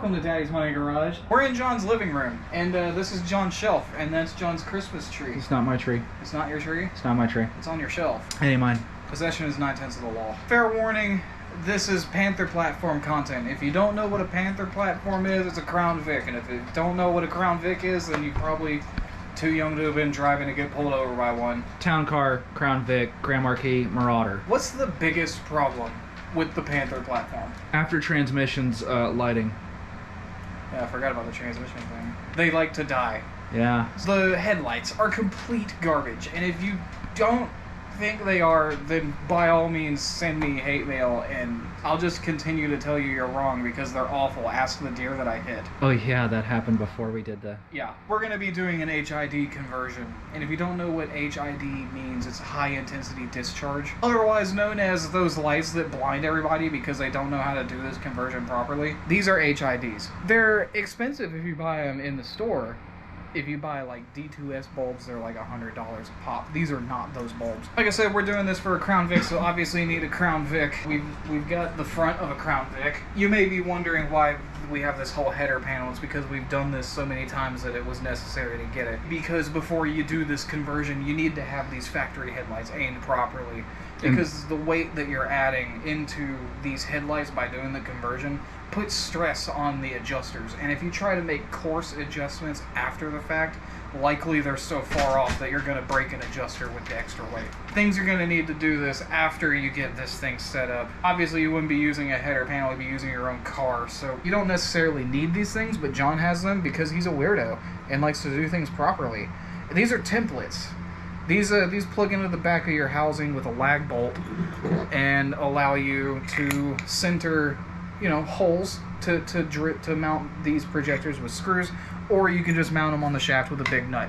Welcome to Daddy's Money Garage. We're in John's living room, and this is John's shelf, and that's John's Christmas tree. It's not my tree. It's not your tree? It's not my tree. It's on your shelf. It ain't mine. Possession is 9/10 of the law. Fair warning, this is Panther Platform content. If you don't know what a Panther Platform is, it's a Crown Vic, and if you don't know what a Crown Vic is, then you're probably too young to have been driving to get pulled over by one. Town car, Crown Vic, Grand Marquis, Marauder. What's the biggest problem with the Panther Platform? After transmissions, lighting. Yeah, I forgot about the transmission thing. They like to die. Yeah. The headlights are complete garbage, and if you don't think they are, then by all means send me hate mail, and I'll just continue to tell you you're wrong because they're awful. Ask the deer that I hit. Oh yeah, that happened before we did the... Yeah. We're going to be doing an HID conversion, and if you don't know what HID means, it's high intensity discharge, otherwise known as those lights that blind everybody because they don't know how to do this conversion properly. These are HIDs. They're expensive if you buy them in the store. If you buy like D2S bulbs, they're like $100 a pop. These are not those bulbs. Like I said, we're doing this for a Crown Vic, so obviously you need a Crown Vic. We've got the front of a Crown Vic. You may be wondering why we have this whole header panel. It's because we've done this so many times that it was necessary to get it. Because before you do this conversion, you need to have these factory headlights aimed properly. Because the weight that you're adding into these headlights by doing the conversion puts stress on the adjusters. And if you try to make coarse adjustments after the fact, likely they're so far off that you're going to break an adjuster with the extra weight. Things you're going to need to do this after you get this thing set up. Obviously you wouldn't be using a header panel, you'd be using your own car, so you don't necessarily need these things, but John has them because he's a weirdo and likes to do things properly. These are templates. These plug into the back of your housing with a lag bolt and allow you to center, you know, holes to mount these projectors with screws, or you can just mount them on the shaft with a big nut.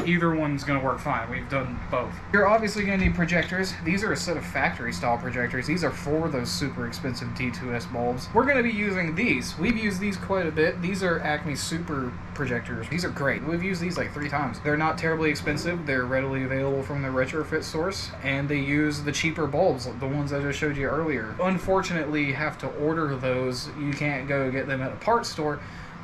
Either one's going to work fine. We've done both. You're obviously going to need projectors. These are a set of factory style projectors. These are for those super expensive D2S bulbs. We're going to be using these. We've used these quite a bit. These are Acme Super projectors. These are great. We've used these like 3 times. They're not terribly expensive. They're readily available from the retrofit source, and they use the cheaper bulbs, the ones I just showed you earlier. Unfortunately, you have to order those. You can't go get them at a parts store,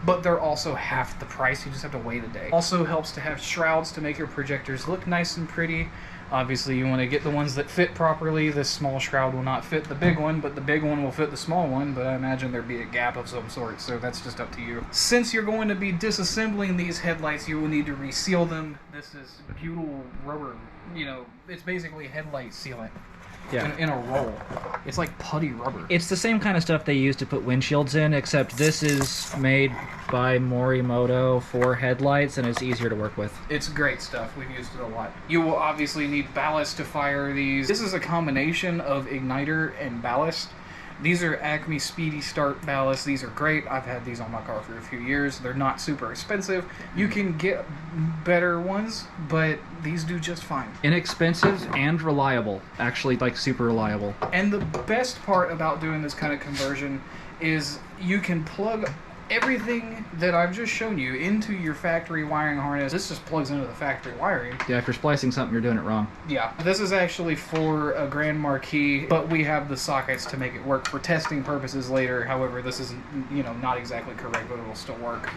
but they're also half the price. You just have to wait a day. Also helps to have shrouds to make your projectors look nice and pretty. Obviously you want to get the ones that fit properly. This small shroud will not fit the big one, but the big one will fit the small one, but I imagine there'd be a gap of some sort, so that's just up to you. Since you're going to be disassembling these headlights, you will need to reseal them. This is butyl rubber, you know, it's basically headlight sealant. Yeah. In a roll. It's like putty rubber. It's the same kind of stuff they use to put windshields in, except this is made by Morimoto for headlights, and it's easier to work with. It's great stuff. We've used it a lot. You will obviously need ballast to fire these. This is a combination of igniter and ballast. These are Acme Speedy Start ballasts. These are great. I've had these on my car for a few years. They're not super expensive. You can get better ones, but these do just fine. Inexpensive and reliable. Actually, like super reliable. And the best part about doing this kind of conversion is you can plug everything that I've just shown you into your factory wiring harness. This just plugs into the factory wiring. Yeah, if you're splicing something, you're doing it wrong. Yeah, this is actually for a Grand Marquis, but we have the sockets to make it work for testing purposes later. However, this is, you know, not exactly correct, but it will still work.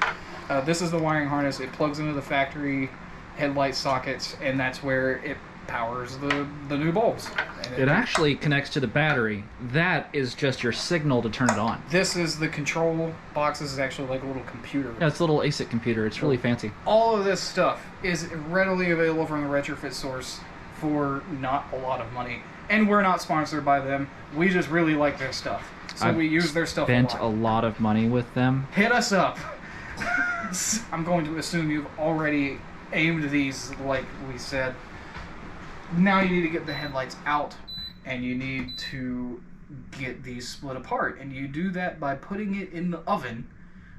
This is the wiring harness. It plugs into the factory headlight sockets, and that's where it powers the new bulbs. And it actually connects to the battery. That is just your signal to turn it on. This is the control box. This is actually like a little computer. Yeah, it's a little ASIC computer. It's really fancy. All of this stuff is readily available from the retrofit source for not a lot of money. And we're not sponsored by them. We just really like their stuff. So we use their stuff a lot. Spent a lot of money with them. Hit us up. I'm going to assume you've already aimed these like we said. Now you need to get the headlights out, and you need to get these split apart, and you do that by putting it in the oven.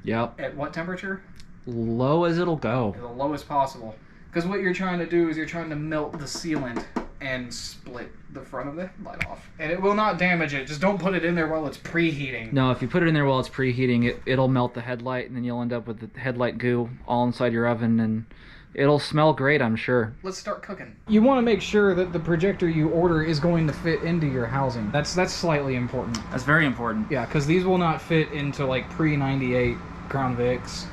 Yep. At what temperature? Low as it'll go. The lowest possible. Because what you're trying to do is you're trying to melt the sealant and split the front of the headlight off. And it will not damage it. Just don't put it in there while it's preheating. No, if you put it in there while it's preheating, it'll melt the headlight, and then you'll end up with the headlight goo all inside your oven, and It'll smell great, I'm sure. Let's start cooking. You want to make sure that the projector you order is going to fit into your housing. That's slightly important. That's very important. Yeah, because these will not fit into like pre-98 Crown Vics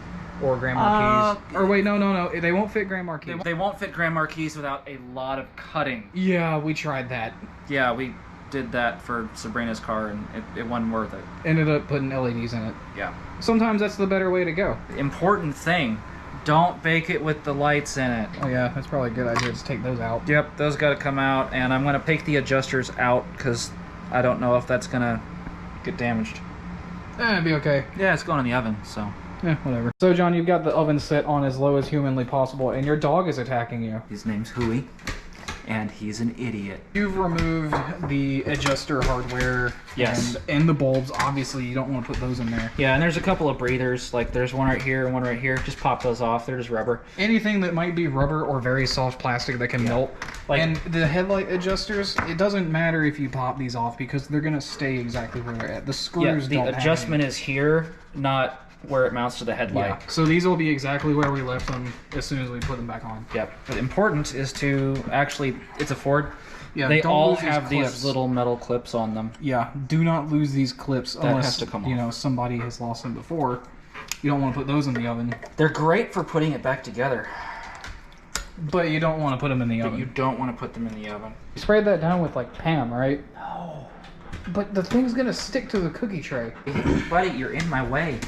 or Grand Marquis. Or wait, no. They won't fit Grand Marquis. They won't fit Grand Marquis without a lot of cutting. Yeah, we tried that. Yeah, we did that for Sabrina's car, and it wasn't worth it. Ended up putting LEDs in it. Yeah. Sometimes that's the better way to go. Important thing. Don't bake it with the lights in it. Oh yeah, that's probably a good idea. Just take those out. Yep, those got to come out, and I'm going to take the adjusters out because I don't know if that's going to get damaged. It'd be okay. Yeah, it's going in the oven, so. Yeah, whatever. So John, you've got the oven set on as low as humanly possible, and your dog is attacking you. His name's Huey, and he's an idiot. You've removed the adjuster hardware. Yes. And the bulbs. Obviously, you don't want to put those in there. Yeah, and there's a couple of breathers. Like, there's one right here and one right here. Just pop those off. They're just rubber. Anything that might be rubber or very soft plastic that can melt. Like, and the headlight adjusters, it doesn't matter if you pop these off because they're going to stay exactly where they're at. The screws don't have the adjustment is here, not where it mounts to the headlight. Yeah. So these will be exactly where we left them as soon as we put them back on. Yep. But important is to actually, it's a Ford. Yeah, they all have these little metal clips on them. Yeah, do not lose these clips unless has to come off. You know, somebody has lost them before. You don't want to put those in the oven. They're great for putting it back together. But you don't want to put them in the oven. But you don't want to put them in the oven. You sprayed that down with like Pam, right? No. But the thing's gonna stick to the cookie tray. Buddy, you're in my way.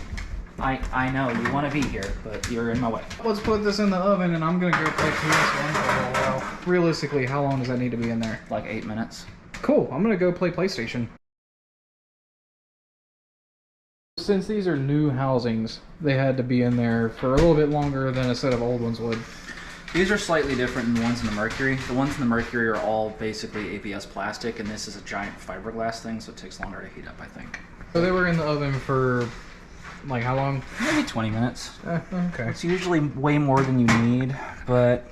I know, you want to be here, but you're in my way. Let's put this in the oven and I'm gonna go play PS1 for a while. Realistically, how long does that need to be in there? Like 8 minutes. Cool, I'm gonna go play PlayStation. Since these are new housings, they had to be in there for a little bit longer than a set of old ones would. These are slightly different than the ones in the Mercury. The ones in the Mercury are all basically ABS plastic, and this is a giant fiberglass thing, so it takes longer to heat up, I think. So they were in the oven for, like, how long? Maybe 20 minutes. Okay. It's usually way more than you need, but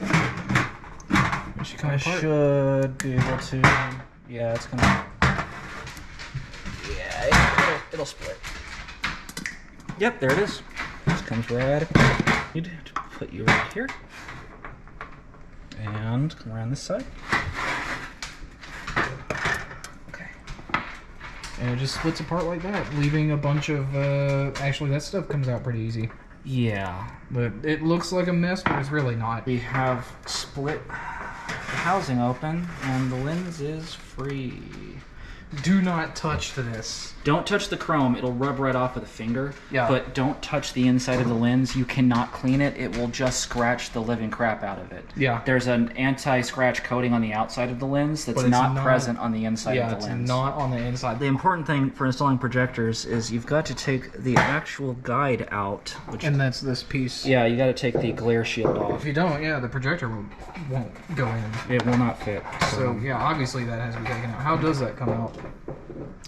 I should be able to. Yeah, it's gonna. Yeah, it'll split. Yep, there it is. This comes right. Need to put you right here, and come around this side. Okay. And it just splits apart like that, leaving a bunch of. Actually, that stuff comes out pretty easy. Yeah, But it looks like a mess, but it's really not. we have split the housing open, and the lens is free. Do not touch this. Don't touch the chrome, it'll rub right off with a finger. Yeah. But don't touch the inside of the lens. You cannot clean it. It will just scratch the living crap out of it. Yeah. There's an anti-scratch coating on the outside of the lens that's But it's not not- present on the inside Yeah, of the it's lens. not on the inside. The important thing for installing projectors is you've got to take the actual guide out. Which, And that's this piece. yeah, you got to take the glare shield off. If you don't, yeah, the projector won't go in. It will not fit. So, yeah, obviously that has to be taken out. How does that come out?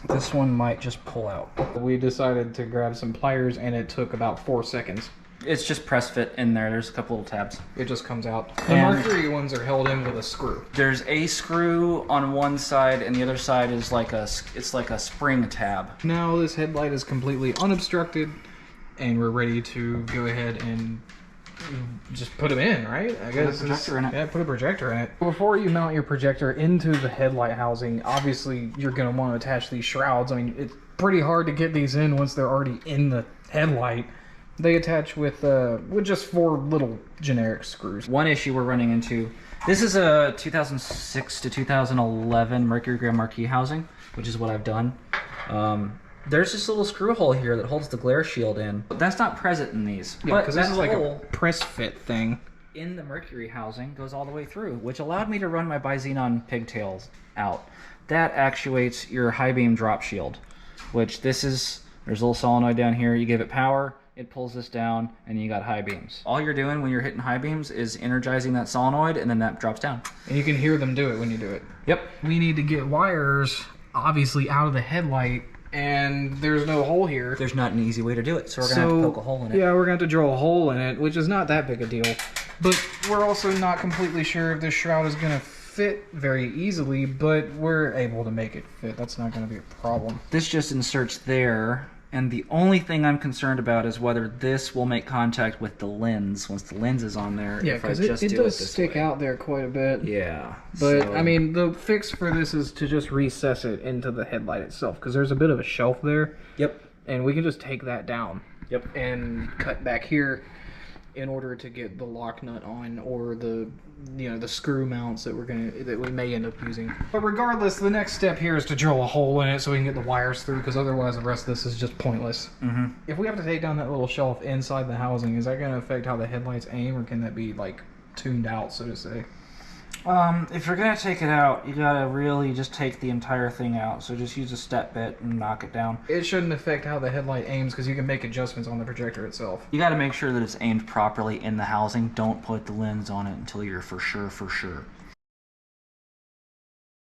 This one might just pull out. We decided to grab some pliers, and it took about 4 seconds. It's just press fit in there. There's a couple little tabs. It just comes out. The And- Mercury ones are held in with a screw. There's a screw on one side, and the other side is like it's like a spring tab. Now this headlight is completely unobstructed, and we're ready to go ahead and just put them in, right? I guess. Put a projector in it. Yeah, put a projector in it. Before you mount your projector into the headlight housing, obviously you're going to want to attach these shrouds. I mean, it's pretty hard to get these in once they're already in the headlight. They attach with just 4 little generic screws. One issue we're running into, this is a 2006 to 2011 Mercury Grand Marquis housing, which is what I've done. There's this little screw hole here that holds the glare shield in. That's not present in these. Yeah, but because this that is like a hole press fit thing. in the Mercury housing goes all the way through, which allowed me to run my bi-xenon pigtails out. That actuates your high beam drop shield, which there's a little solenoid down here. You give it power, it pulls this down, and you got high beams. All you're doing when you're hitting high beams is energizing that solenoid, and then that drops down. And you can hear them do it when you do it. Yep. We need to get wires, obviously, out of the headlight, and there's no hole here. There's not an easy way to do it, so we're gonna have to poke a hole in it. Yeah, we're going to have to drill a hole in it, which is not that big a deal. But we're also not completely sure if this shroud is going to fit very easily, but we're able to make it fit. That's not going to be a problem. This just inserts there, And the only thing I'm concerned about is whether this will make contact with the lens once the lens is on there. Yeah, because it does stick out there quite a bit. Yeah. But, so... I mean, the fix for this is to just recess it into the headlight itself, because there's a bit of a shelf there. Yep. And we can just take that down. Yep. And cut back here in order to get the lock nut on, or the screw mounts that we may end up using. But regardless, the next step here is to drill a hole in it so we can get the wires through, because otherwise the rest of this is just pointless. Mm-hmm. If we have to take down that little shelf inside the housing, is that going to affect how the headlights aim, or can that be like tuned out, so to say? If you're gonna take it out, you gotta really just take the entire thing out. So just use a step bit and knock it down. It shouldn't affect how the headlight aims, because you can make adjustments on the projector itself. You gotta make sure that it's aimed properly in the housing. Don't put the lens on it until you're for sure.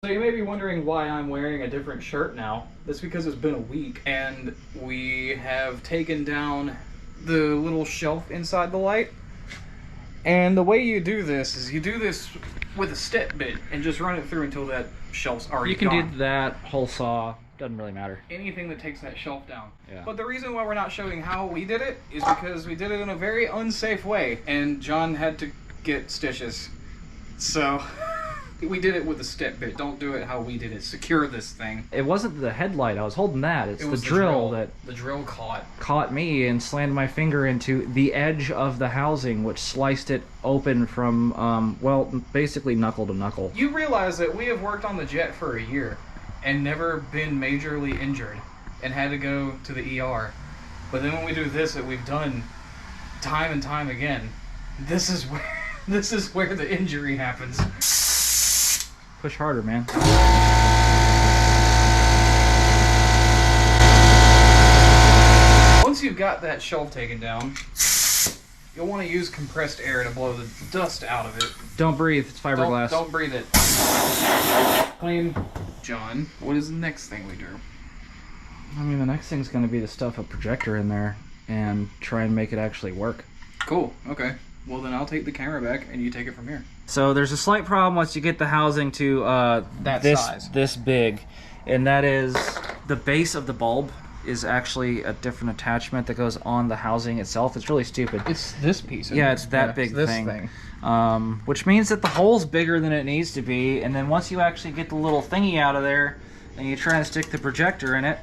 So you may be wondering why I'm wearing a different shirt now. That's because it's been a week, and we have taken down the little shelf inside the light. And the way you do this is you do this with a step bit and just run it through until that shelf's already gone. You can do that, hole saw, doesn't really matter. Anything that takes that shelf down. Yeah. But the reason why we're not showing how we did it is because we did it in a very unsafe way, and John had to get stitches. So we did it with a step bit. Don't do it how we did it. Secure this thing. It wasn't the headlight, I was holding that. It's It was the drill that the drill caught me and slammed my finger into the edge of the housing, which sliced it open from, well, basically knuckle to knuckle. You realize that we have worked on the jet for a year and never been majorly injured and had to go to the ER. But then when we do this that we've done time and time again, this is where the injury happens. Push harder, man. Once you've got that shelf taken down, you'll want to use compressed air to blow the dust out of it. Don't breathe, it's fiberglass. Don't breathe it. John, what is the next thing we do? I mean, the next thing's going to be to stuff a projector in there and try and make it actually work. Cool, okay. Well, then I'll take the camera back and you take it from here. So there's a slight problem once you get the housing to this big, and that is the base of the bulb is actually a different attachment that goes on the housing itself. It's really stupid. It's this piece. Yeah, it's that big thing. Which means that the hole's bigger than it needs to be, and then once you actually get the little thingy out of there and you try and stick the projector in it,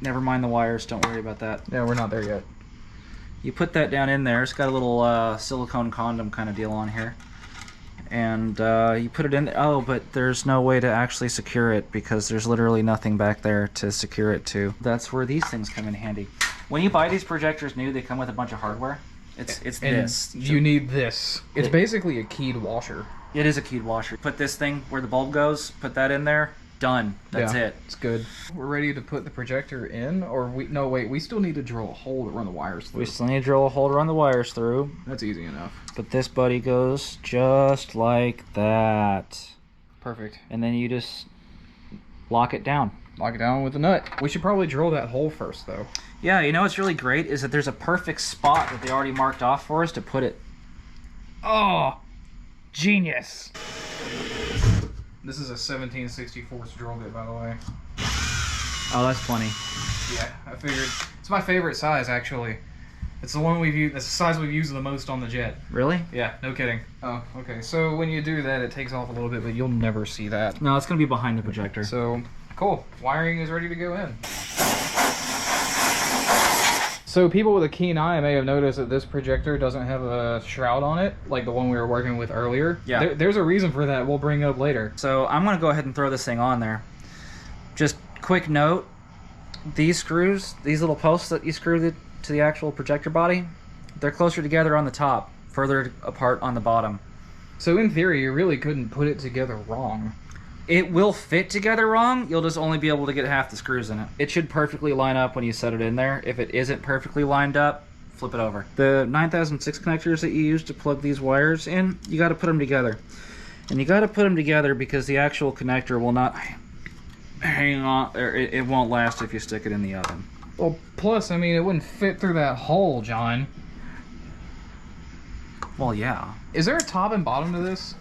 never mind the wires, don't worry about that. Yeah, we're not there yet. You put that down in there. It's got a little silicone condom kind of deal on here. And you put it in there. Oh, but there's no way to actually secure it because there's literally nothing back there to secure it to. That's where these things come in handy. When you buy these projectors new, they come with a bunch of hardware. It's this. You need this. It's basically a keyed washer. It is a keyed washer. Put this thing where the bulb goes, put that in there, done. That's it. It's good. We're ready to put the projector in, or we still need to drill a hole to run the wires through. We still need to drill a hole to run the wires through. That's easy enough. But this buddy goes just like that. Perfect. And then you just lock it down. Lock it down with the nut. We should probably drill that hole first, though. Yeah, you know what's really great is that there's a perfect spot that they already marked off for us to put it. Oh, genius. This is a 17/64 drill bit, by the way. Oh, that's funny. Yeah, I figured. It's my favorite size, actually. It's the one we've used. It's the size we've used the most on the jet. Really? Yeah, no kidding. Oh, okay. So when you do that, it takes off a little bit, but you'll never see that. No, it's gonna be behind the projector. So, cool. Wiring is ready to go in. So people with a keen eye may have noticed that this projector doesn't have a shroud on it, like the one we were working with earlier. Yeah. There's a reason for that we'll bring up later. So I'm gonna go ahead and throw this thing on there. Just quick note, these screws, these little posts that you screw to the actual projector body, they're closer together on the top, further apart on the bottom. So in theory, you really couldn't put it together wrong. It will fit together wrong, you'll just only be able to get half the screws in it. It should perfectly line up when you set it in there. If it isn't perfectly lined up, flip it over. The 9006 connectors that you use to plug these wires in, you gotta put them together. And you gotta put them together because the actual connector will not hang on, or it won't last if you stick it in the oven. Well, plus, I mean, it wouldn't fit through that hole, John. Well, yeah. Is there a top and bottom to this?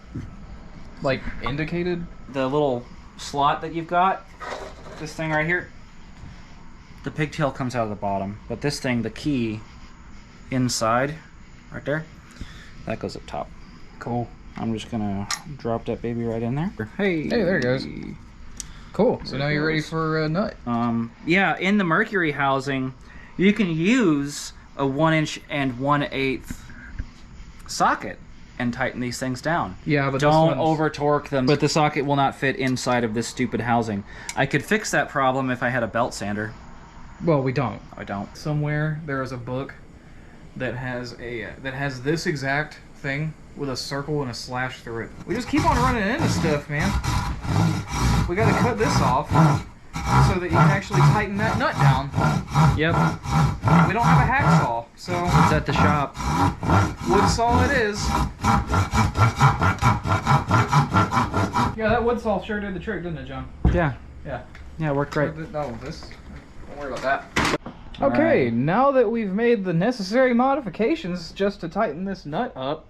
Like, indicated? The little slot that you've got, this thing right here, the pigtail comes out of the bottom, but this thing, the key inside, right there, that goes up top. Cool. I'm just gonna drop that baby right in there. Hey, there it goes. Cool. So now you're ready for a nut. Yeah, in the Mercury housing, you can use a 1" and 1/8 socket and tighten these things down. Yeah, but don't over torque them. But the socket will not fit inside of this stupid housing. I could fix that problem if I had a belt sander. Well, we don't. I don't. Somewhere there is a book that has this exact thing with a circle and a slash through it. We just keep on running into stuff, man. We gotta cut this off so that you can actually tighten that nut down. Yep. We don't have a hacksaw, so it's at the shop. Wood saw it is. Yeah, that wood saw sure did the trick, didn't it, John? Yeah. Yeah. Yeah, it worked great. No, this. Don't worry about that. Okay, now that we've made the necessary modifications just to tighten this nut up,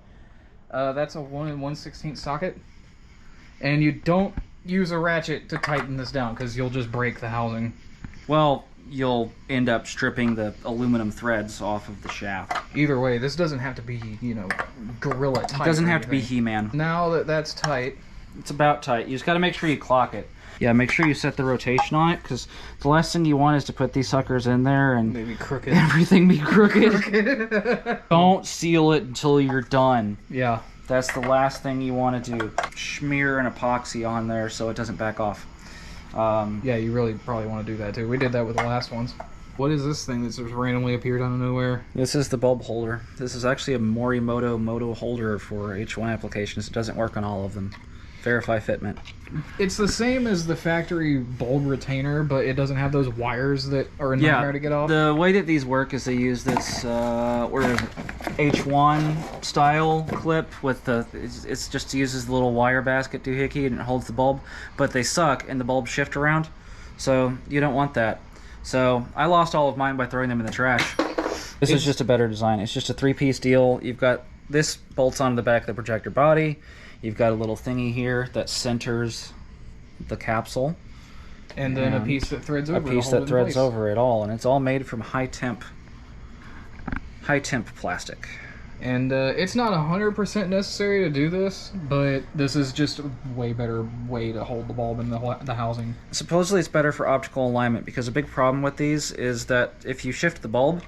that's a 1 1/16 socket, and you don't use a ratchet to tighten this down because you'll just break the housing. Well, you'll end up stripping the aluminum threads off of the shaft. Either way, this doesn't have to be, you know, gorilla tight. It doesn't have to be He-Man. Now that that's tight, it's about tight. You just got to make sure you clock it. Yeah, make sure you set the rotation on it, because the last thing you want is to put these suckers in there and maybe crooked. Everything be crooked. Don't seal it until you're done. Yeah. That's the last thing you want to do. Smear an epoxy on there so it doesn't back off. Yeah, you really probably want to do that too. We did that with the last ones. What is this thing that's just randomly appeared out of nowhere? This is the bulb holder. This is actually a Morimoto moto holder for H1 applications. It doesn't work on all of them. Verify fitment. It's the same as the factory bulb retainer, but it doesn't have those wires that are a nightmare to get off. The way that these work is they use this H1 style clip with the. It's just uses the little wire basket doohickey and it holds the bulb, but they suck and the bulbs shift around, so you don't want that. So I lost all of mine by throwing them in the trash. This is just a better design. It's just a 3-piece deal. You've got this bolts onto the back of the projector body. You've got a little thingy here that centers the capsule. And then a piece that threads over it. A piece that threads over it all. And it's all made from high temp plastic. And it's not 100% necessary to do this, but this is just a way better way to hold the bulb in the housing. Supposedly it's better for optical alignment, because a big problem with these is that if you shift the bulb,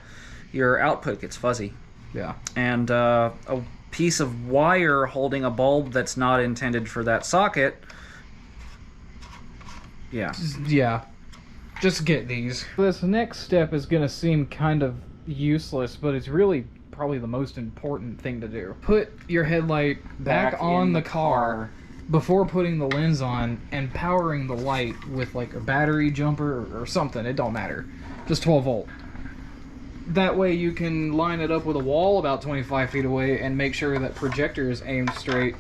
your output gets fuzzy. Yeah. And a piece of wire holding a bulb that's not intended for that socket, yeah, just get these. This next step is gonna seem kind of useless, but it's really probably the most important thing to do. Put your headlight back on the car before putting the lens on and powering the light with like a battery jumper or something. It don't matter, just 12 volt. That way you can line it up with a wall about 25 feet away and make sure that projector is aimed straight.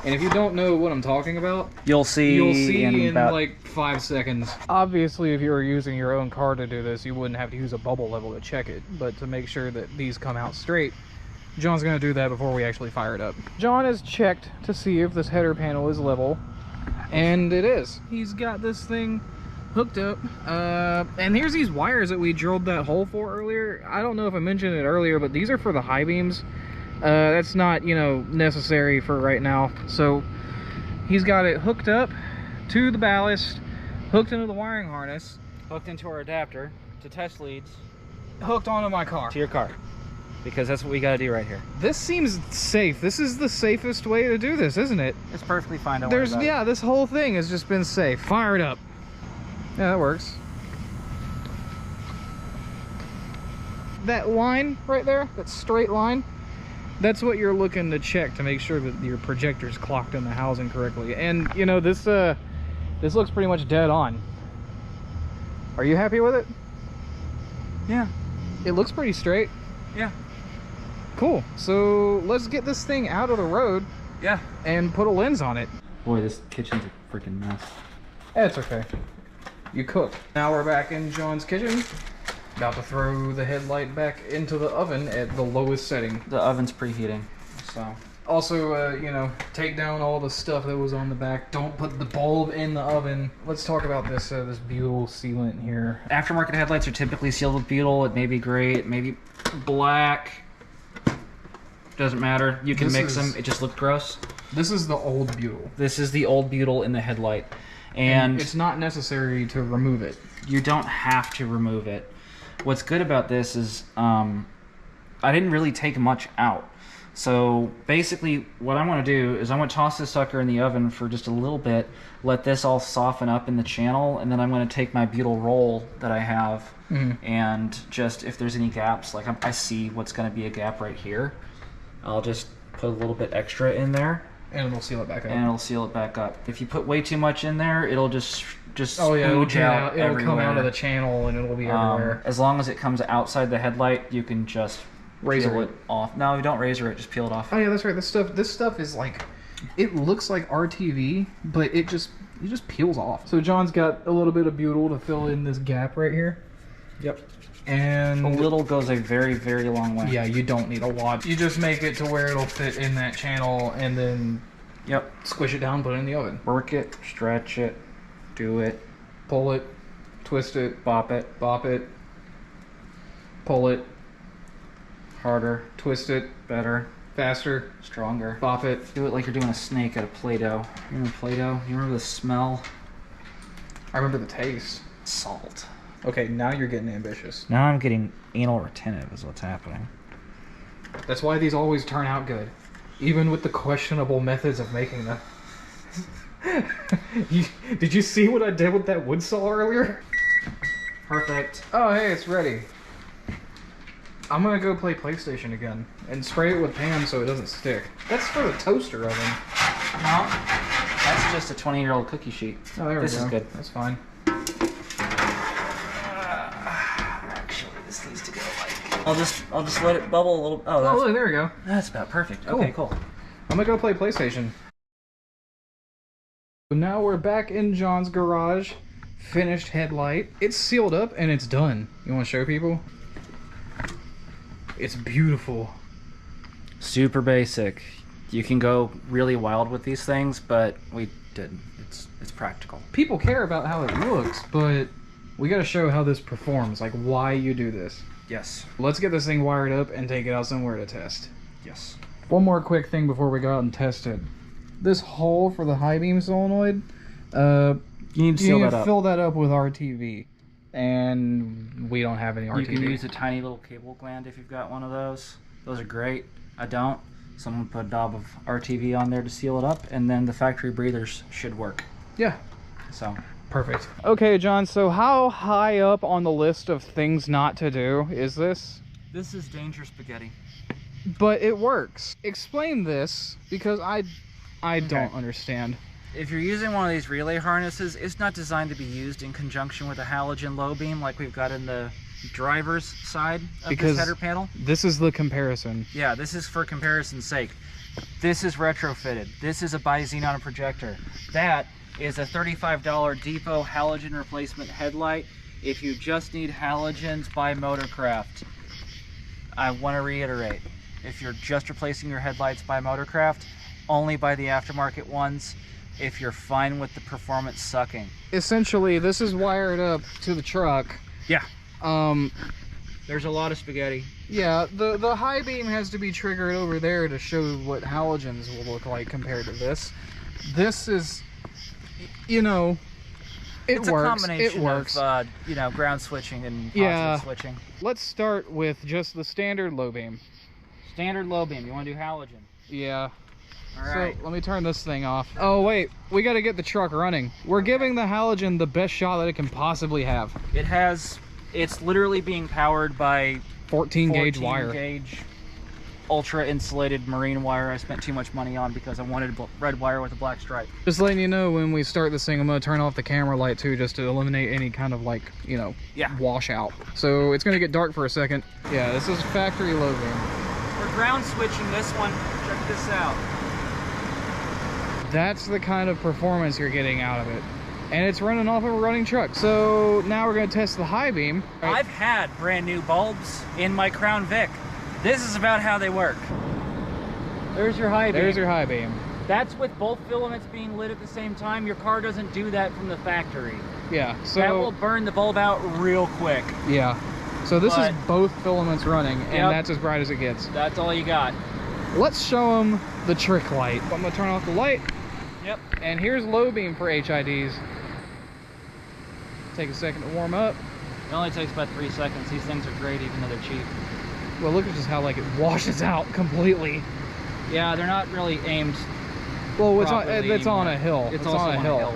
And if you don't know what I'm talking about, you'll see in about like 5 seconds. Obviously, if you were using your own car to do this, you wouldn't have to use a bubble level to check it. But to make sure that these come out straight, John's going to do that before we actually fire it up. John has checked to see if this header panel is level, and it is. He's got this thing hooked up, and here's these wires that we drilled that hole for earlier. I don't know if I mentioned it earlier, but these are for the high beams. That's not, you know, necessary for right now. So he's got it hooked up to the ballast, hooked into the wiring harness, hooked into our adapter to test leads, hooked onto my car. To your car. Because that's what we gotta do right here. This seems safe. This is the safest way to do this, isn't it? It's perfectly fine. Don't worry about it. This whole thing has just been safe. Fire it up. Yeah, that works. That line right there, that straight line, that's what you're looking to check to make sure that your projector's clocked in the housing correctly. And you know, this looks pretty much dead on. Are you happy with it? Yeah. It looks pretty straight. Yeah. Cool. So let's get this thing out of the road. Yeah. And put a lens on it. Boy, this kitchen's a freaking mess. That's okay. You cook. Now we're back in John's kitchen. About to throw the headlight back into the oven at the lowest setting. The oven's preheating, so Also, you know, take down all the stuff that was on the back. Don't put the bulb in the oven. Let's talk about this this butyl sealant here. Aftermarket headlights are typically sealed with butyl. It may be gray, it may be black. Doesn't matter. You can mix them. It just looks gross. This is the old butyl. This is the old butyl in the headlight. And it's not necessary to remove it. You don't have to remove it. What's good about this is I didn't really take much out. So basically what I want to do is I want to toss this sucker in the oven for just a little bit, let this all soften up in the channel, and then I'm going to take my butyl roll that I have and just, if there's any gaps, like I see what's going to be a gap right here, I'll just put a little bit extra in there. And it'll seal it back up. And it'll seal it back up. If you put way too much in there, it'll just oh yeah, it'll everywhere. come out of the channel and it'll be everywhere. As long as it comes outside the headlight, you can just razor it off. No, you don't razor it, just peel it off. Oh yeah, that's right. This stuff is like, it looks like RTV, but it just peels off. So John's got a little bit of butyl to fill in this gap right here. Yep. And a little goes a very, very long way. Yeah, you don't need a lot. You just make it to where it'll fit in that channel and then squish it down, put it in the oven. Work it, stretch it, do it, pull it, twist it, bop it, pull it, harder, twist it, better, faster, stronger, bop it. Do it like you're doing a snake out of Play-Doh. You remember Play-Doh? You remember the smell? I remember the taste. Salt. Okay, now you're getting ambitious. Now I'm getting anal retentive is what's happening. That's why these always turn out good. Even with the questionable methods of making them. Did you see what I did with that wood saw earlier? Perfect. Oh, hey, it's ready. I'm gonna go play PlayStation again and spray it with Pam so it doesn't stick. That's for the toaster oven. No, that's just a 20-year-old cookie sheet. Oh, there we go. This is good. That's fine. Actually, this needs to go like. I'll just let it bubble a little. Oh, look, there we go. That's about perfect. Cool. Okay, cool. I'm gonna go play PlayStation. So now we're back in John's garage. Finished headlight. It's sealed up and it's done. You want to show people? It's beautiful. Super basic. You can go really wild with these things, but we didn't. It's practical. People care about how it looks, but we got to show how this performs, like why you do this. Yes. Let's get this thing wired up and take it out somewhere to test. Yes. One more quick thing before we go out and test it. This hole for the high beam solenoid, you need to fill that up with RTV. And we don't have any RTV. You can use a tiny little cable gland if you've got one of those. Those are great. I don't. Someone put a dab of RTV on there to seal it up, and then the factory breathers should work. Yeah. So. Perfect. Okay, John, so how high up on the list of things not to do is this? This is dangerous spaghetti. But it works. Explain this, because I don't understand. If you're using one of these relay harnesses, it's not designed to be used in conjunction with a halogen low beam like we've got in the driver's side of this header panel. This is the comparison. Yeah, this is for comparison's sake. This is retrofitted. This is a bi-xenon projector. That is a $35 depot halogen replacement headlight. If you just need halogens, buy Motorcraft. I want to reiterate, if you're just replacing your headlights, buy Motorcraft. Only buy the aftermarket ones if you're fine with the performance sucking. Essentially, this is wired up to the truck. Yeah. There's a lot of spaghetti. Yeah, the high beam has to be triggered over there to show what halogens will look like compared to this. This is, you know, it's works. A combination of, you know, ground switching and positive switching. Let's start with just the standard low beam. Standard low beam. You want to do halogen? Yeah. All right. So let me turn this thing off. Oh wait, we got to get the truck running. We're giving the halogen the best shot that it can possibly have. It's literally being powered by 14 gauge ultra insulated marine wire I spent too much money on because I wanted red wire with a black stripe. Just letting you know, when we start this thing, I'm going to turn off the camera light too, just to eliminate any kind of, like, you know, washout. So it's going to get dark for a second. Yeah, this is factory low beam. We're ground switching this one. Check this out. That's the kind of performance you're getting out of it. And it's running off of a running truck. So now we're going to test the high beam. I've had brand new bulbs in my Crown Vic. This is about how they work. There's your high beam. There's your high beam. That's with both filaments being lit at the same time. Your car doesn't do that from the factory. Yeah, so that will burn the bulb out real quick. Yeah. So this is both filaments running, and that's as bright as it gets. That's all you got. Let's show them the trick light. I'm gonna turn off the light. Yep. And here's low beam for HIDs. Take a second to warm up. It only takes about 3 seconds. These things are great even though they're cheap. Well, look at just how like it washes out completely. Yeah, they're not really aimed. Well, it's on a hill. It's also on a hill,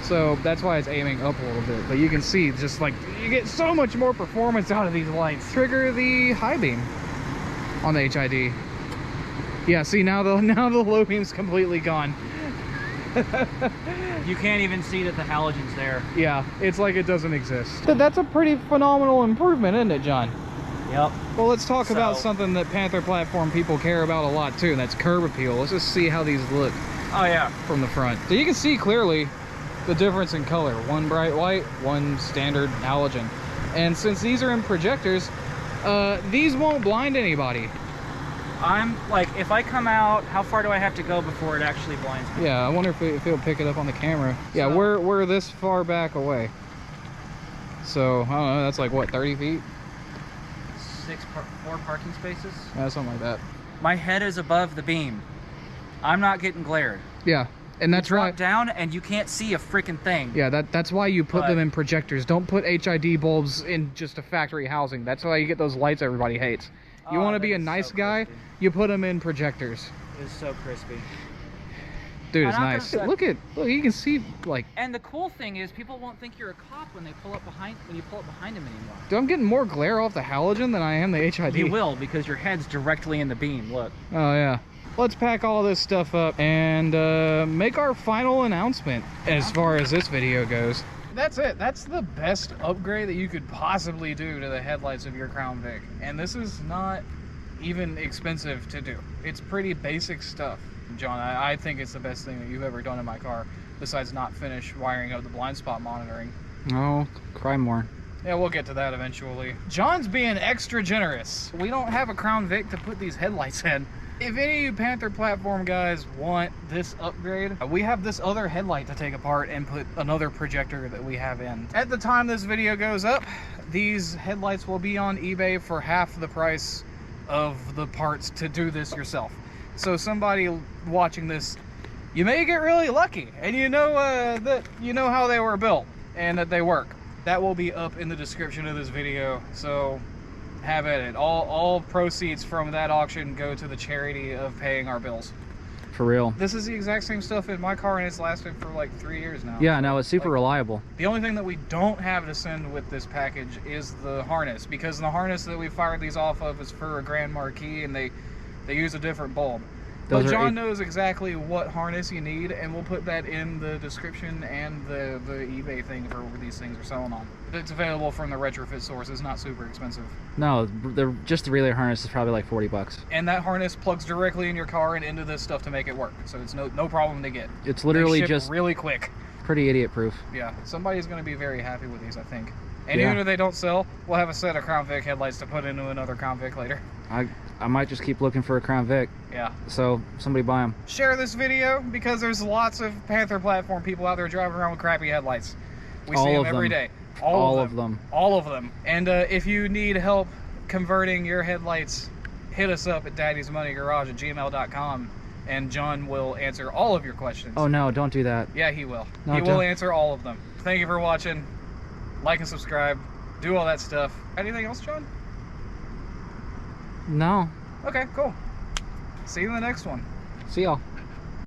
so that's why it's aiming up a little bit. But you can see just like you get so much more performance out of these lights. Trigger the high beam on the HID. Yeah, see now the low beam's completely gone. You can't even see that the halogen's there. Yeah, it's like it doesn't exist. That's a pretty phenomenal improvement, isn't it, John? Yep. Well, let's talk about something that Panther Platform people care about a lot too, and that's curb appeal. Let's just see how these look. Oh yeah. From the front. So you can see clearly the difference in color. One bright white, one standard halogen. And since these are in projectors, these won't blind anybody. I'm like, if I come out, how far do I have to go before it actually blinds me? Yeah, I wonder if it'll pick it up on the camera. Yeah, we're this far back away. So, I don't know, that's like what, 30 feet? 4 parking spaces? Yeah, something like that. My head is above the beam. I'm not getting glared. Yeah, and that's right. Drop down and you can't see a freaking thing. Yeah, that's why you put them in projectors. Don't put HID bulbs in just a factory housing. That's why you get those lights everybody hates. You want to be a nice guy, you put them in projectors. It's so crispy. Dude, it's nice. Look, you can see like. And the cool thing is, people won't think you're a cop when you pull up behind them anymore. Dude, I'm getting more glare off the halogen than I am the HID. You will, because your head's directly in the beam. Look. Oh yeah. Let's pack all this stuff up and make our final announcement as far as this video goes. That's it. That's the best upgrade that you could possibly do to the headlights of your Crown Vic. And this is not even expensive to do. It's pretty basic stuff. John, I think it's the best thing that you've ever done in my car, besides not finish wiring up the blind spot monitoring. Oh, cry more. Yeah, we'll get to that eventually. John's being extra generous. We don't have a Crown Vic to put these headlights in. If any of you Panther Platform guys want this upgrade, we have this other headlight to take apart and put another projector that we have in. At the time this video goes up, these headlights will be on eBay for half the price of the parts to do this yourself. So somebody watching this, you may get really lucky, and you know how they were built and that they work. That will be up in the description of this video, so have at it. All proceeds from that auction go to the charity of paying our bills. For real. This is the exact same stuff in my car, and it's lasted for like 3 years now. Yeah, no, it's super reliable. The only thing that we don't have to send with this package is the harness, because the harness that we fired these off of is for a Grand Marquis, and they use a different bulb. But John knows exactly what harness you need, and we'll put that in the description and the eBay thing for where these things are selling on. It's available from the retrofit source. It's not super expensive. No, just the relay harness is probably like 40 bucks. And that harness plugs directly in your car and into this stuff to make it work. So it's no problem to get. It's literally they ship just really quick. Pretty idiot proof. Yeah, somebody's going to be very happy with these, I think. And even if they don't sell, we'll have a set of Crown Vic headlights to put into another Crown Vic later. I might just keep looking for a Crown Vic. Yeah. So somebody buy them. Share this video, because there's lots of Panther Platform people out there driving around with crappy headlights. We see them every day. All of them. All of them. And if you need help converting your headlights, hit us up at daddysmoneygarage@gmail.com, and John will answer all of your questions. Oh no, don't do that. Yeah, he will. No, he will answer all of them. Thank you for watching. Like and subscribe. Do all that stuff. Anything else, John? No. Okay, cool. See you in the next one. See y'all.